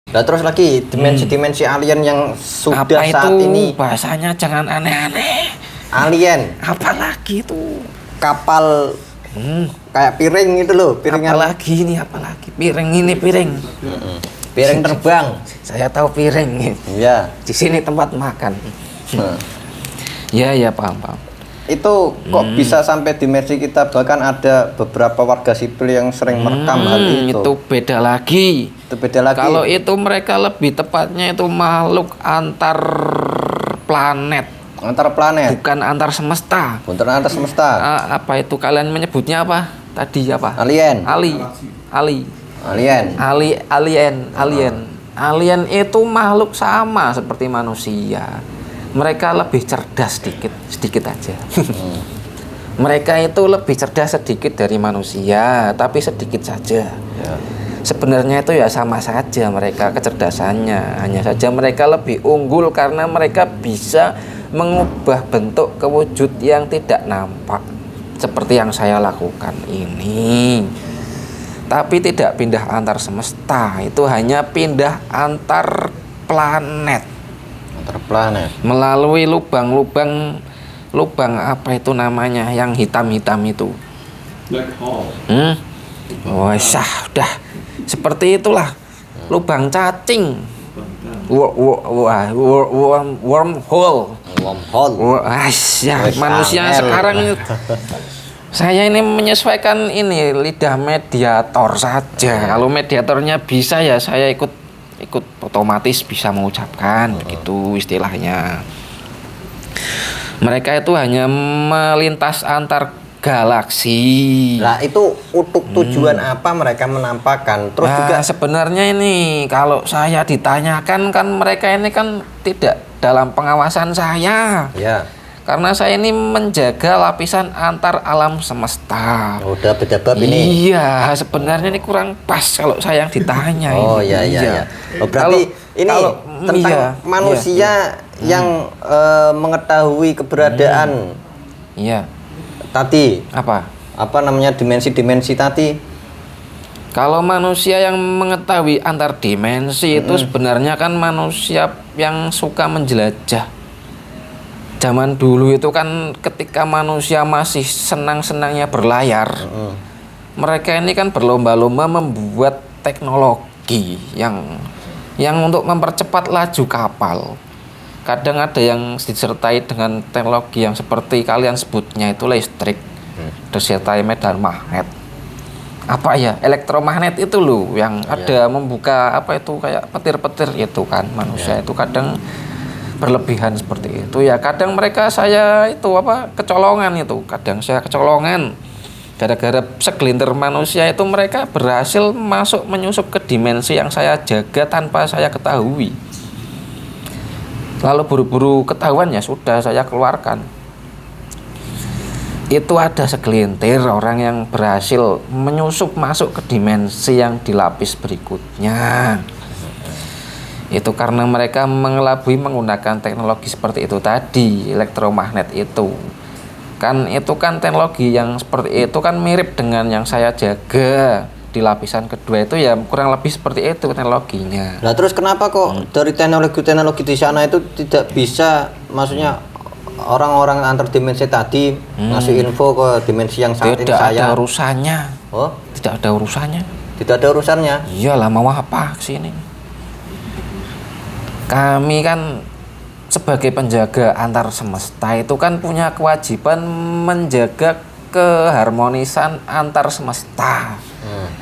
Nah, terus lagi dimensi-dimensi alien yang sudah Apa saat itu? ini Bahasanya jangan aneh-aneh. alien Apalagi itu? kapal kayak piring itu loh, piringan Apalagi ini, apalagi piring ini piring. piring terbang. Saya tahu piring. Iya. Di sini tempat makan. Ya, ya paham. Itu kok bisa sampai dimensi kita, bahkan ada beberapa warga sipil yang sering merekam hal itu. Itu beda lagi. Itu beda lagi. Kalau itu mereka lebih tepatnya itu makhluk antar planet, Antar planet, bukan antar semesta. bukan antar semesta. Apa itu kalian menyebutnya apa? Tadi apa? Alien. Alien itu makhluk sama seperti manusia. Mereka lebih cerdas sedikit aja. Mereka itu lebih cerdas sedikit dari manusia, tapi sedikit saja. Ya. Sebenarnya itu ya sama saja mereka kecerdasannya. Hanya saja mereka lebih unggul karena mereka bisa mengubah bentuk ke wujud yang tidak nampak. Seperti yang saya lakukan ini. Tapi tidak pindah antar semesta, itu hanya pindah antar planet. Antar planet. Melalui lubang apa itu namanya yang hitam-hitam itu. Black hole. Wah, udah seperti itulah lubang cacing. Wormhole. Wah, ya manusia sekarang ini. Saya ini menyesuaikan ini lidah mediator saja. Kalau mediatornya bisa ya saya ikut otomatis bisa mengucapkan begitu istilahnya. Mereka itu hanya melintas antar galaksi. Nah, itu untuk tujuan apa mereka menampakkan? Terus juga sebenarnya ini kalau saya ditanyakan kan mereka ini kan tidak dalam pengawasan saya. ya. Karena saya ini menjaga lapisan antar alam semesta. Udah beda bab ini. Iya, sebenarnya ini kurang pas kalau saya yang ditanya. Oh ini. iya. Oh, berarti tentang manusia yang mengetahui keberadaan tadi. Apa namanya dimensi-dimensi tadi? Kalau manusia yang mengetahui antar dimensi itu sebenarnya kan manusia yang suka menjelajah. Zaman dulu itu kan ketika manusia masih senang-senangnya berlayar, mereka ini kan berlomba-lomba membuat teknologi yang untuk mempercepat laju kapal. Kadang ada yang disertai dengan teknologi yang seperti kalian sebutnya itu listrik, disertai medan magnet. Apa ya, elektromagnet itu loh yang ada membuka apa itu kayak petir-petir itu kan manusia itu kadang berlebihan seperti itu ya. Kadang mereka saya itu kecolongan itu. Kadang saya kecolongan gara-gara segelintir manusia itu mereka berhasil menyusup ke dimensi yang saya jaga tanpa saya ketahui. Lalu buru-buru ketahuan ya sudah saya keluarkan. Itu ada segelintir orang yang berhasil menyusup masuk ke dimensi yang di lapis berikutnya. Itu karena mereka mengelabui menggunakan teknologi seperti itu tadi, elektromagnet itu. Kan itu kan teknologi yang seperti itu kan mirip dengan yang saya jaga di lapisan kedua itu ya kurang lebih seperti itu teknologinya. Nah, terus kenapa kok dari teknologi di sana itu tidak bisa, maksudnya orang-orang antar dimensi tadi ngasih info ke dimensi yang saat ini saya? Tidak ada urusannya. Oh? Tidak ada urusannya. Tidak ada urusannya? Iyalah, mau apa kesini? Kami kan sebagai penjaga antar semesta itu kan punya kewajiban menjaga keharmonisan antar semesta.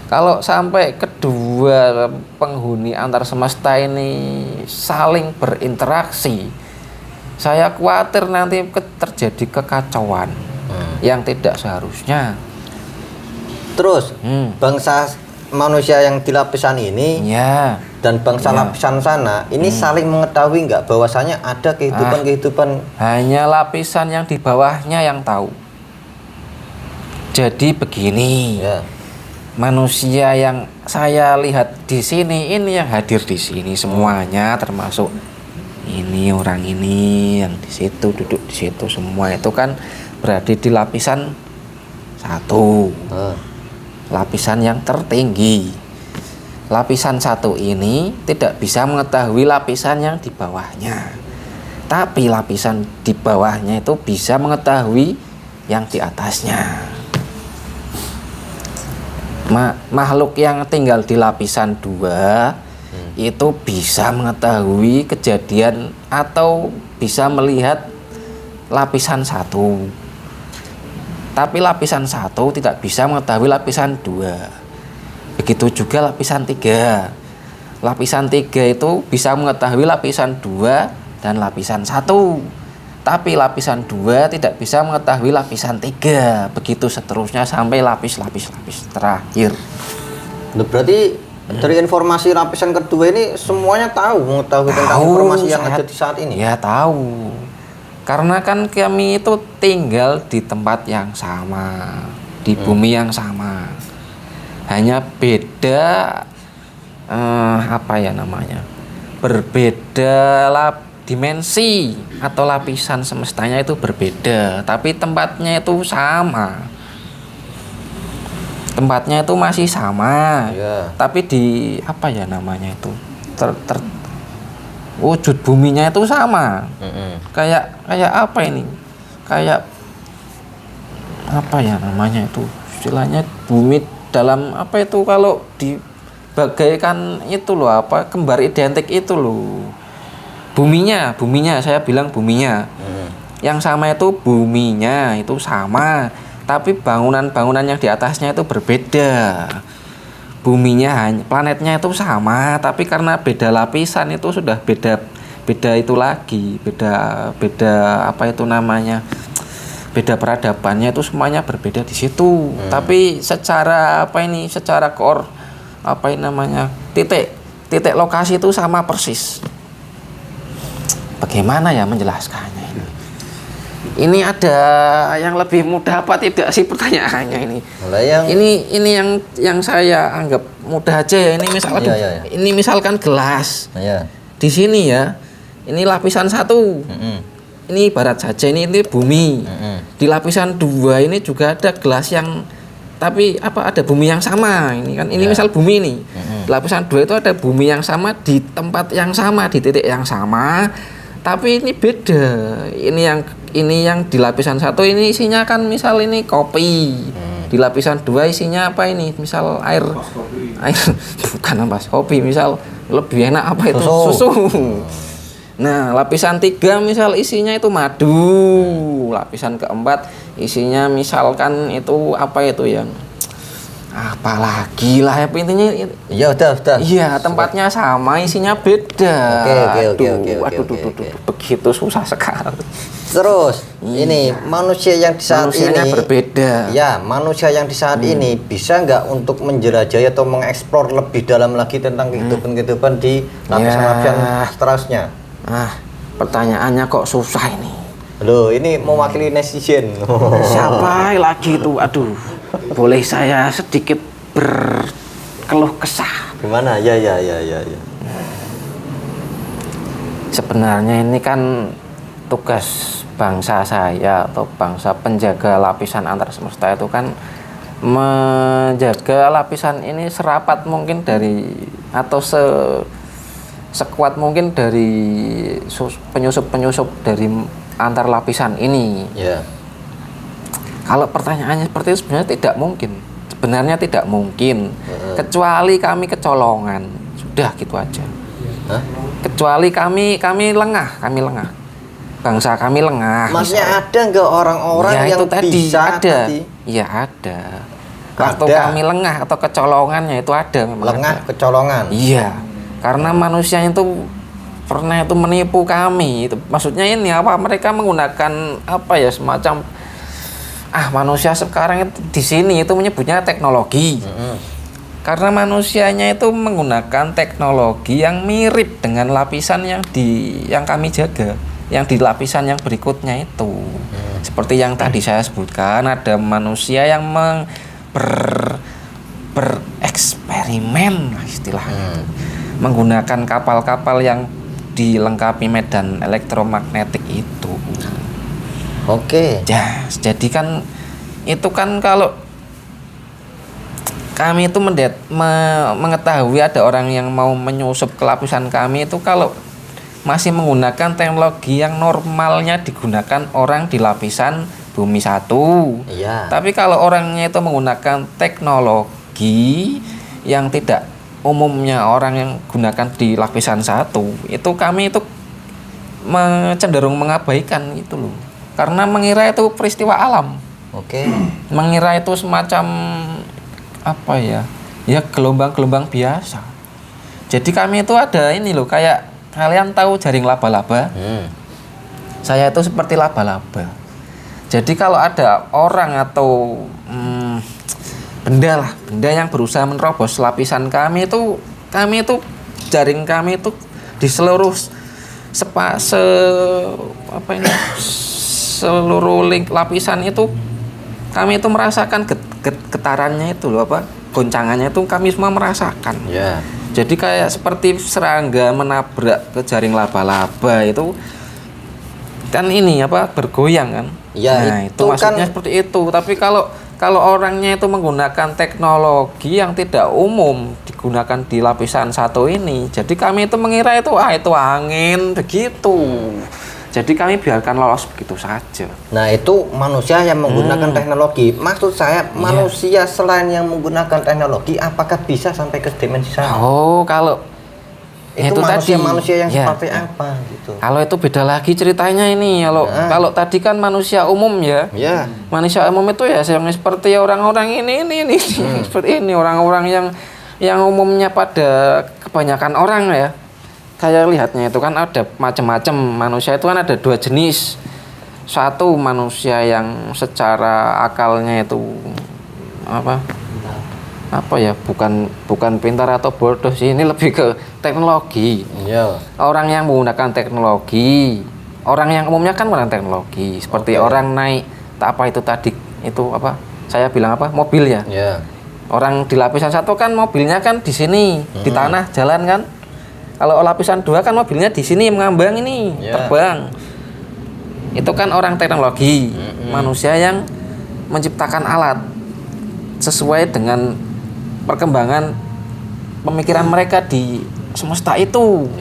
Kalau sampai kedua penghuni antar semesta ini saling berinteraksi, saya khawatir nanti terjadi kekacauan yang tidak seharusnya. Terus bangsa manusia yang di lapisan ini dan bangsa lapisan sana ini saling mengetahui nggak bahwasanya ada kehidupan hanya lapisan yang di bawahnya yang tahu. Jadi begini, manusia yang saya lihat di sini ini yang hadir di sini semuanya termasuk ini orang ini yang di situ duduk di situ semua itu kan berada di lapisan 1. Lapisan yang tertinggi. lapisan satu ini tidak bisa mengetahui lapisan yang di bawahnya. Tapi lapisan di bawahnya itu bisa mengetahui yang di atasnya. Makhluk yang tinggal di lapisan 2 itu bisa mengetahui kejadian atau bisa melihat lapisan 1. Tapi lapisan 1 tidak bisa mengetahui lapisan 2. Begitu juga lapisan 3. Lapisan 3 itu bisa mengetahui lapisan 2 dan lapisan 1. Tapi lapisan 2 tidak bisa mengetahui lapisan 3. Begitu seterusnya sampai lapis-lapis terakhir. Berarti dari informasi lapisan kedua ini semuanya mengetahui tentang informasi yang ada di saat ini? Ya tahu. Karena kan kami itu tinggal di tempat yang sama, di bumi yang sama. Hanya beda berbeda dimensi atau lapisan semestanya itu berbeda, tapi tempatnya itu sama. Tempatnya itu masih sama. Yeah. Tapi di wujud buminya itu sama. Kayak apa ini? Kayak istilahnya bumi dalam kalau dibagaikan kembar identik itu loh. Buminya saya bilang buminya. Yang sama itu buminya itu sama, tapi bangunan-bangunan yang di atasnya itu berbeda. Buminya planetnya itu sama, tapi karena beda lapisan itu sudah beda itu lagi, beda beda peradabannya itu semuanya berbeda di situ. Tapi secara titik lokasi itu sama persis. Bagaimana ya menjelaskannya ini? Ini ada yang lebih mudah apa tidak sih pertanyaannya ini? Ini yang saya anggap mudah aja ya. Ini ini misalkan gelas. Di sini ya. Ini lapisan 1. Ini ibarat saja ini bumi. Di lapisan 2 ini juga ada gelas yang ada bumi yang sama. Ini kan misal bumi ini. Di lapisan 2 itu ada bumi yang sama di tempat yang sama, di titik yang sama. Tapi ini beda. Ini yang di lapisan 1 ini isinya kan misal ini kopi. Di lapisan 2 isinya apa ini? Misal air bukan ampas kopi, misal lebih enak susu. Nah, lapisan 3 misal isinya itu madu. Lapisan keempat isinya misalkan itu yang apalagi lah intinya. Ya udah. Iya, tempatnya sama, isinya beda. Oke. Begitu susah sekali. Terus ini manusia yang di saat ini berbeda. Ya, manusia yang di saat ini bisa nggak untuk menjelajahi atau mengeksplor lebih dalam lagi tentang kehidupan di lapisan-lapisan seterusnya? Pertanyaannya kok susah ini. Loh, ini mewakili netizen. Siapa lagi itu? Aduh. Boleh saya sedikit berkeluh kesah? Gimana? Ya. Sebenarnya ini kan tugas bangsa saya atau bangsa penjaga lapisan antar semesta itu kan menjaga lapisan ini serapat mungkin atau sekuat mungkin dari penyusup dari antar lapisan ini. Yeah. Kalau pertanyaannya seperti itu sebenarnya tidak mungkin. Kecuali kami kecolongan, sudah gitu aja. Kecuali kami lengah, bangsa kami lengah. Maksudnya ada nggak orang-orang yang bisa ada? Iya ada. Waktu kami lengah atau kecolongannya itu ada memang. Lengah ada. Kecolongan. Iya, karena manusia itu pernah itu menipu kami. Itu maksudnya ini mereka menggunakan semacam manusia sekarang itu di sini itu menyebutnya teknologi. Karena manusianya itu menggunakan teknologi yang mirip dengan lapisan yang kami jaga, yang di lapisan yang berikutnya itu. Seperti yang tadi saya sebutkan, ada manusia yang bereksperimen istilahnya. Menggunakan kapal-kapal yang dilengkapi medan elektromagnetik itu. Oke. Ya, jadi kan itu kan kalau kami itu mengetahui ada orang yang mau menyusup ke lapisan kami itu kalau masih menggunakan teknologi yang normalnya digunakan orang di lapisan bumi 1. Iya. Tapi kalau orangnya itu menggunakan teknologi yang tidak umumnya orang yang gunakan di lapisan 1, itu kami itu cenderung mengabaikan itu loh. Karena mengira itu peristiwa alam. Oke. Mengira itu semacam apa ya? Ya gelombang-gelombang biasa. Jadi kami itu ada ini loh, kayak kalian tahu jaring laba-laba? Saya itu seperti laba-laba. Jadi kalau ada orang atau benda yang berusaha menerobos lapisan kami itu jaring kami itu di seluruh seluruh lapisan itu kami itu merasakan getarannya itu loh, goncangannya itu kami semua merasakan. Yeah. Jadi kayak seperti serangga menabrak ke jaring laba-laba itu kan ini bergoyang kan? Ya, nah itu maksudnya kan seperti itu. Tapi kalau orangnya itu menggunakan teknologi yang tidak umum digunakan di lapisan 1 ini, jadi kami itu mengira itu angin begitu. Jadi kami biarkan lolos begitu saja. Nah itu manusia yang menggunakan teknologi. Maksud saya manusia selain yang menggunakan teknologi, apakah bisa sampai ke dimensi sana? Oh, kalau itu manusia yang seperti apa gitu? Kalau itu beda lagi ceritanya ini. Kalau tadi kan manusia umum ya. Manusia umum itu ya seperti orang-orang ini seperti ini orang-orang yang umumnya pada kebanyakan orang ya. Saya lihatnya itu kan ada macam-macam manusia itu kan ada 2 jenis. Satu manusia yang secara akalnya itu bukan pintar atau bodoh sih, ini lebih ke teknologi. Orang yang menggunakan teknologi, orang yang umumnya kan menggunakan teknologi seperti orang naik saya bilang mobil ya. Orang di lapisan 1 kan mobilnya kan di sini di tanah jalan kan. Kalau lapisan 2 kan mobilnya di sini mengambang ini, terbang. Itu kan orang teknologi, manusia yang menciptakan alat sesuai dengan perkembangan pemikiran mereka di semesta itu.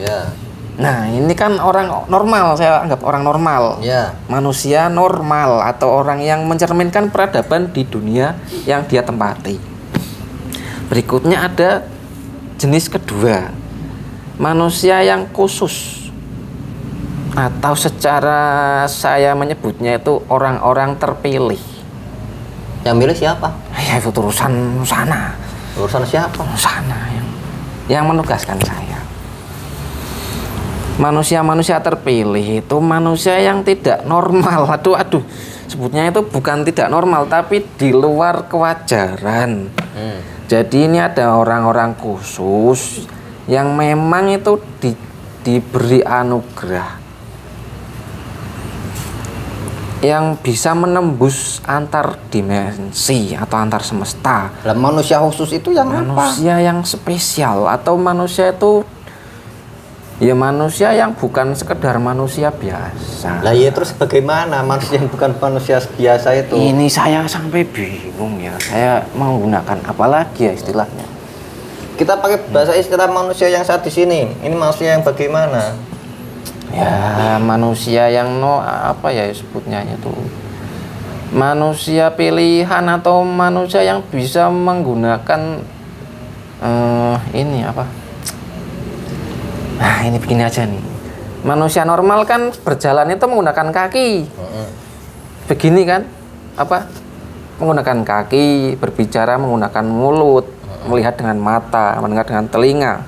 Nah, ini kan orang normal, saya anggap orang normal. Manusia normal atau orang yang mencerminkan peradaban di dunia yang dia tempati. Berikutnya ada jenis kedua. Manusia yang khusus, atau secara saya menyebutnya itu orang-orang terpilih. Yang milih siapa? Ya itu urusan sana. Urusan siapa? Sana yang menugaskan saya. Manusia-manusia terpilih itu manusia yang tidak normal. Aduh, sebutnya itu bukan tidak normal, tapi di luar kewajaran. Jadi ini ada orang-orang khusus yang memang itu diberi anugerah yang bisa menembus antar dimensi atau antar semesta. Lah manusia khusus itu yang manusia yang spesial atau manusia itu ya manusia yang bukan sekedar manusia biasa. Lah ya terus bagaimana manusia yang bukan manusia biasa itu? Ini saya sampai bingung ya. Saya menggunakan apa lagi ya istilahnya? Kita pakai bahasa istilah manusia yang saat di sini. Ini manusia yang bagaimana? Ya manusia yang sebutnya itu manusia pilihan atau manusia yang bisa menggunakan ini begini aja nih. Manusia normal kan berjalan itu menggunakan kaki. Begini kan? Menggunakan kaki, berbicara menggunakan mulut, melihat dengan mata, mendengar dengan telinga.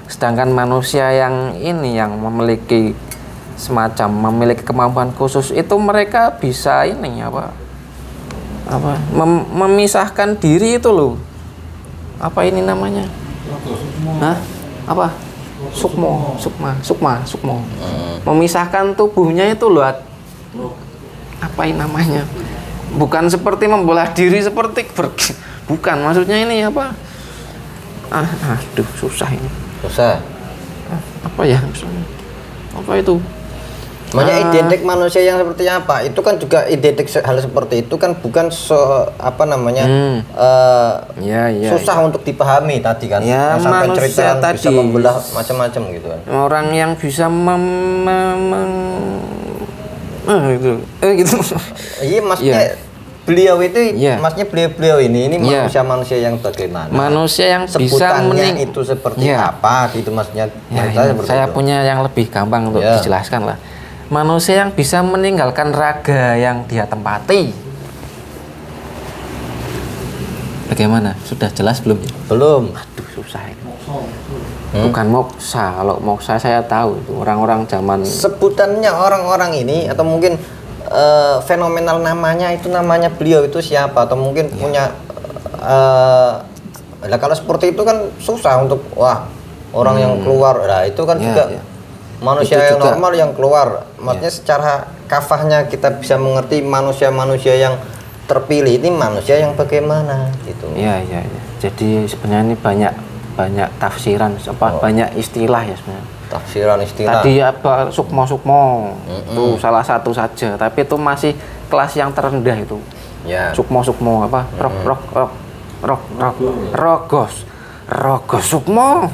Sedangkan manusia yang memiliki kemampuan khusus itu mereka bisa memisahkan diri itu loh. Apa ini namanya? Sukma. Memisahkan tubuhnya itu loh. Apa ini namanya? Bukan seperti membelah diri bukan, maksudnya ini susah ini. Susah. Apa ya maksudnya? Apa itu? Makanya identik manusia yang seperti apa? Itu kan juga identik hal seperti itu kan bukan susah untuk dipahami tadi kan. Ya, sampai cerita tadi bisa membelah macam-macam gitu kan. Orang yang bisa gitu. Iya, maksudnya beliau itu, maksudnya beliau ini manusia-manusia yang bagaimana? Manusia yang bisa sebutannya itu seperti apa gitu maksudnya? Saya punya yang lebih gampang untuk dijelaskan lah. Manusia yang bisa meninggalkan raga yang dia tempati. Bagaimana? Sudah jelas belum? Belum. Aduh, susah ini. Bukan moksa. Kalau moksa saya tahu itu orang-orang zaman. Sebutannya orang-orang ini atau mungkin fenomenal namanya beliau itu siapa atau mungkin punya kalau seperti itu kan susah untuk orang yang keluar. Nah, itu kan juga manusia itu yang juga normal yang keluar. Maksudnya secara kafahnya kita bisa mengerti manusia-manusia yang terpilih ini manusia yang bagaimana gitu. Iya. Jadi sebenarnya ini banyak tafsiran, banyak istilah ya sebenarnya. Tafsiran istilah. Tadi apa sukmo itu salah satu saja, tapi itu masih kelas yang terendah itu. Sukmo apa? Rogos sukmo.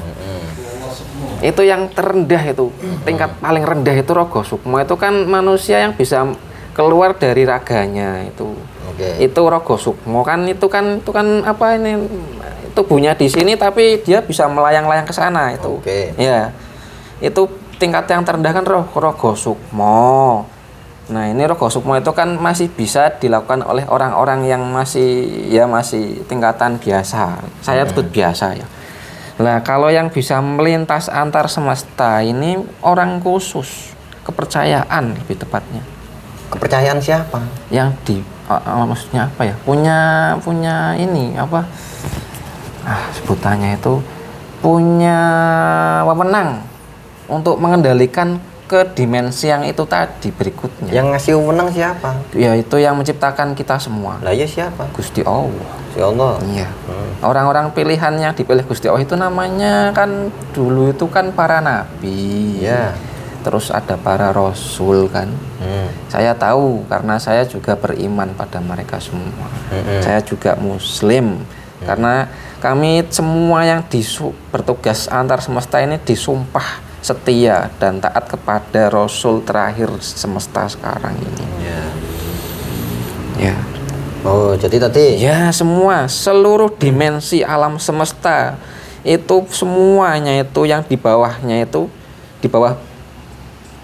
Itu yang terendah itu, tingkat paling rendah itu rogo sukmo. Itu kan manusia yang bisa keluar dari raganya itu. Itu rogo sukmo kan itu kan apa ini, tubuhnya di sini tapi dia bisa melayang-layang ke sana itu. Ya. Itu tingkat yang terendah kan rogo sukmo. Nah, ini rogo sukmo itu kan masih bisa dilakukan oleh orang-orang yang masih tingkatan biasa. Saya sebut biasa ya. Nah, kalau yang bisa melintas antar semesta ini orang khusus, kepercayaan lebih tepatnya. Kepercayaan siapa? Yang maksudnya apa ya? Punya ini apa? Sebutannya itu punya wewenang untuk mengendalikan ke dimensi yang itu tadi berikutnya. Yang ngasih wewenang siapa? Ya, itu yang menciptakan kita semua. Lah ya siapa? Gusti Allah. Gusti Allah. Iya. Orang-orang pilihan yang dipilih Gusti Allah itu namanya kan dulu itu kan para nabi. Iya. Terus ada para rasul kan. Saya tahu karena saya juga beriman pada mereka semua. Saya juga muslim. Karena kami semua yang bertugas antar semesta ini disumpah setia dan taat kepada Rasul terakhir semesta sekarang ini. Ya. Oh, jadi tadi. Ya, seluruh dimensi alam semesta itu semuanya itu yang di bawahnya itu di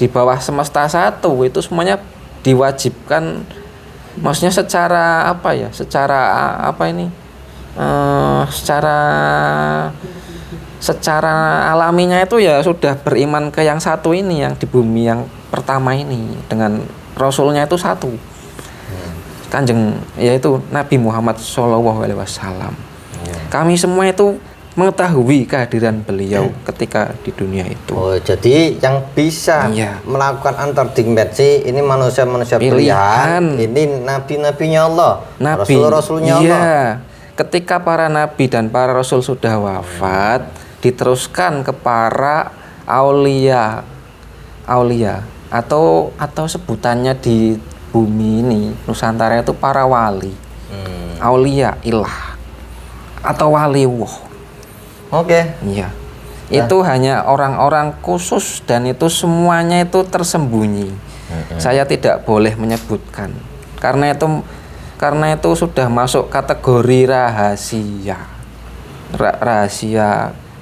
bawah semesta satu itu semuanya diwajibkan, maksudnya secara apa ya? Secara alaminya itu ya sudah beriman ke yang satu ini, yang di bumi yang pertama ini, dengan rasulnya itu satu, Kanjeng, yaitu Nabi Muhammad SAW. Kami semua itu mengetahui kehadiran beliau ketika di dunia itu. Oh, jadi yang bisa melakukan antar dimensi ini manusia-manusia pilihan. Ini nabi-nabinya Allah, rasul-rasulnya Allah. Ketika para nabi dan para rasul sudah wafat, diteruskan ke para aulia atau sebutannya di bumi ini Nusantara itu para wali, aulia ilah atau waliwah. Iya. Itu hanya orang-orang khusus dan itu semuanya itu tersembunyi. Saya tidak boleh menyebutkan karena itu sudah masuk kategori rahasia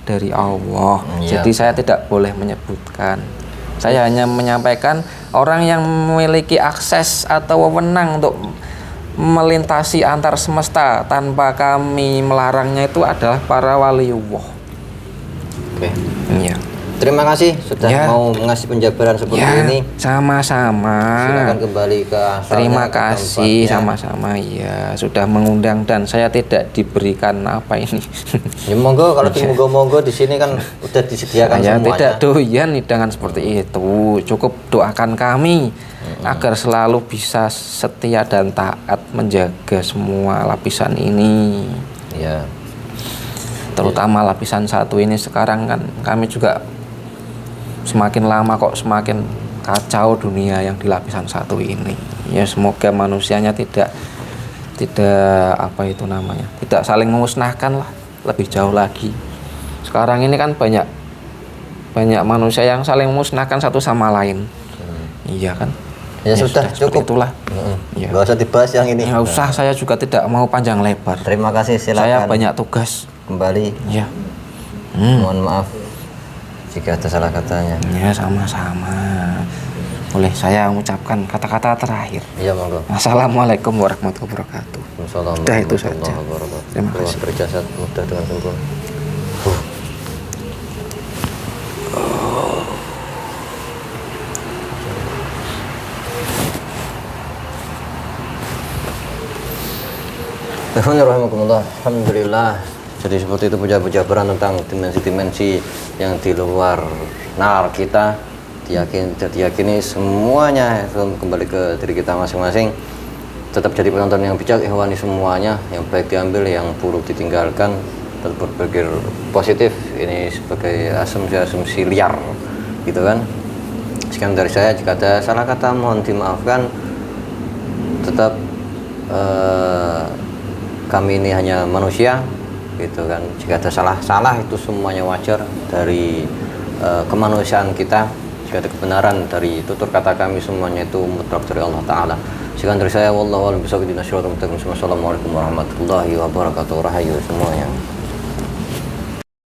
dari Allah. Jadi saya tidak boleh menyebutkan. Saya hanya menyampaikan orang yang memiliki akses atau wewenang untuk melintasi antar semesta tanpa kami melarangnya itu adalah para waliullah. Iya. Terima kasih sudah mau ngasih penjabaran seperti ini. Sama-sama. Silakan kembali ke asalnya. Terima kasih sama-sama ya sudah mengundang dan saya tidak diberikan apa ini. Ya monggo, kalau di monggo di sini kan udah disediakan semuanya. Tidak doyan hidangan seperti itu. Cukup doakan kami agar selalu bisa setia dan taat menjaga semua lapisan ini. Ya. Terutama lapisan satu ini sekarang kan kami juga semakin lama kok semakin kacau dunia yang di lapisan 1 ini. Ya semoga manusianya tidak apa itu namanya, tidak saling memusnahkan lah, lebih jauh lagi. Sekarang ini kan banyak manusia yang saling memusnahkan satu sama lain. Iya kan? Ya sudah cukup itulah. Ya. Gak usah dibahas yang ini. Nggak usah, saya juga tidak mau panjang lebar. Terima kasih, silakan. Saya banyak tugas Kembali. ya. Mohon maaf jika ada salah katanya. Ya sama-sama. Boleh saya mengucapkan kata-kata terakhir. Iya, monggo. Assalamualaikum warahmatullahi wabarakatuh. Assalamualaikum Sudah itu saja. warahmatullahi wabarakatuh. Terima kasih. Doa berjasa mudah dengan sempurna. Bismillahirrahmanirrahim. Alhamdulillah. Jadi seperti itu puja-puja tentang dimensi-dimensi yang di luar nalar kita. Diyakini semuanya itu kembali ke diri kita masing-masing. Tetap jadi penonton yang bijak, ikhwani semuanya. Yang baik diambil, yang buruk ditinggalkan. Tetap berpikir positif. Ini sebagai asumsi liar, gitu kan. Sekian dari saya. Jika ada salah kata mohon dimaafkan. Tetap kami ini hanya manusia, gitu kan. Jika ada salah itu semuanya wajar dari kemanusiaan kita. Jika ada kebenaran dari tutur kata kami, semuanya itu mutlak dari Allah Ta'ala. Sekian dari saya, wallahu a'lam bishawab. Assalamualaikum warahmatullahi wabarakatuh. Rahayu semuanya.